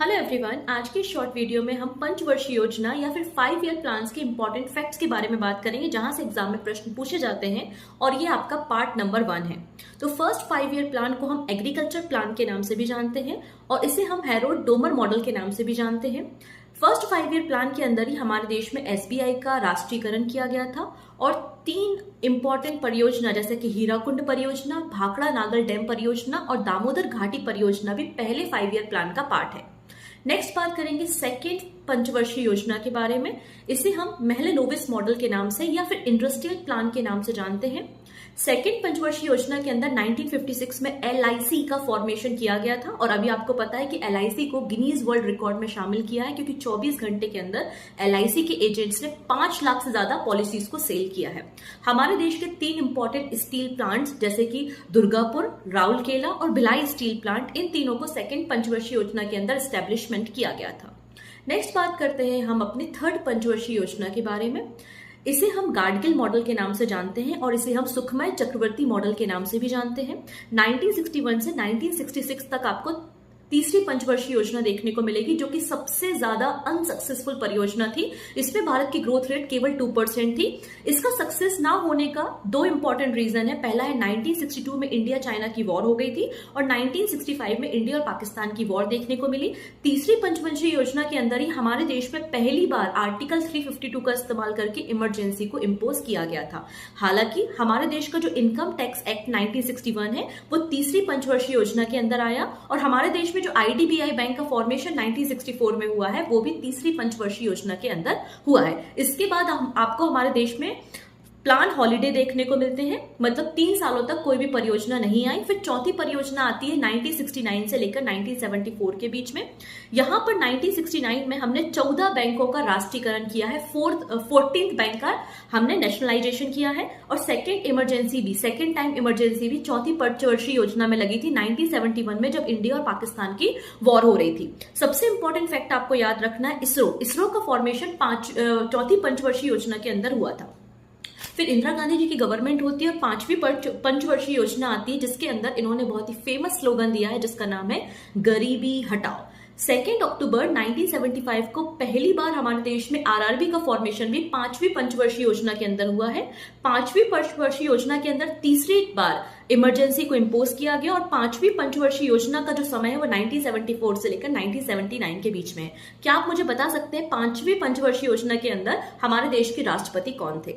Hello everyone, आज की short video में हम पंचवर्षीय योजना या फिर 5 ईयर प्लान्स के इंपॉर्टेंट फैक्ट्स के बारे में बात करेंगे, जहां से एग्जाम में प्रश्न पूछे जाते हैं और ये आपका पार्ट नंबर 1 है। तो फर्स्ट 5 ईयर प्लान को हम एग्रीकल्चर प्लान के नाम से भी जानते हैं और इसे हम हैरोल्ड डोमर मॉडल के नाम से भी जानते हैं। फर्स्ट 5 ईयर प्लान के अंदर ही हमारे देश में एसबीआई का राष्ट्रीयकरण किया गया था और 3 इंपॉर्टेंट परियोजना जैसे कि हीराकुंड परियोजना, भाखड़ा नागल डैम परियोजना और दामोदर घाटी परियोजना भी पहले 5 ईयर प्लान का पार्ट है। नेक्स्ट बात करेंगे सेकेंड पंचवर्षीय योजना के बारे में। इसे हम महले-नोबिस मॉडल के नाम से या फिर इंडस्ट्रियल प्लान के नाम से जानते हैं। सेकेंड पंचवर्षीय योजना के अंदर 1956 में एलआईसी का फॉर्मेशन किया गया था और अभी आपको पता है कि एलआईसी को गिनीज वर्ल्ड रिकॉर्ड में शामिल किया है, क्योंकि 24 घंटे के अंदर एलआईसी के एजेंट्स ने 5 लाख से ज्यादा पॉलिसीज को सेल किया है। हमारे देश के 3 इंपॉर्टेंट स्टील प्लांट्स जैसे कि दुर्गापुर, राउरकेला और भिलाई स्टील प्लांट, इन तीनों को सेकेंड पंचवर्षीय योजना के अंदर एस्टेब्लिशमेंट किया गया था। नेक्स्ट बात करते हैं हम अपनी थर्ड पंचवर्षीय योजना के बारे में। इसे हम गाडगिल मॉडल के नाम से जानते हैं और इसे हम सुखमय चक्रवर्ती मॉडल के नाम से भी जानते हैं। 1961 से 1966 तक आपको तीसरी पंचवर्षीय योजना देखने को मिलेगी, जो कि सबसे ज्यादा अनसक्सेसफुल परियोजना थी। इसमें भारत की ग्रोथ रेट केवल 2% थी। इसका सक्सेस ना होने का 2 इंपॉर्टेंट रीजन है। पहला है 1962 में इंडिया चाइना की वॉर हो गई थी और 1965 में इंडिया और पाकिस्तान की वॉर देखने को मिली। तीसरी पंचवर्षीय योजना के अंदर ही हमारे देश में पहली बार आर्टिकल 352 का इस्तेमाल करके इमरजेंसी को इम्पोज किया गया था। हालांकि हमारे देश का जो इनकम टैक्स एक्ट 1961 है वो तीसरी पंचवर्षीय योजना के अंदर आया और हमारे देश में जो आईडीबीआई बैंक का फॉर्मेशन 1964 में हुआ है वो भी तीसरी पंचवर्षीय योजना के अंदर हुआ है। इसके बाद आपको हमारे देश में प्लान हॉलिडे देखने को मिलते हैं, मतलब 3 सालों तक कोई भी परियोजना नहीं आई। फिर चौथी परियोजना आती है 1969 से लेकर 1974 के बीच में। यहां पर 1969 में हमने 14 बैंकों का राष्ट्रीयकरण किया है, 14th बैंक का हमने नेशनलाइजेशन किया है और सेकेंड टाइम इमरजेंसी भी चौथी पंचवर्षीय योजना में लगी थी 1971 में, जब इंडिया और पाकिस्तान की वॉर हो रही थी। सबसे इंपॉर्टेंट फैक्ट आपको याद रखना है, इसरो का फॉर्मेशन चौथी पंचवर्षीय योजना के अंदर हुआ था। फिर इंदिरा गांधी जी की गवर्नमेंट होती है और 5वीं पंचवर्षीय योजना आती है, जिसके अंदर इन्होंने बहुत ही फेमस स्लोगन दिया है जिसका नाम है गरीबी हटाओ। 2 अक्टूबर 1975 को पहली बार हमारे देश में आरआरबी का फॉर्मेशन भी 5वीं पंचवर्षीय योजना के अंदर हुआ है। 5वीं पंचवर्षीय योजना के अंदर तीसरी बार इमरजेंसी को इम्पोज किया गया और 5वीं पंचवर्षीय योजना का जो समय है वो 1974 से लेकर 1979 के बीच में है। क्या आप मुझे बता सकते हैं 5वीं पंचवर्षीय योजना के अंदर हमारे देश के राष्ट्रपति कौन थे?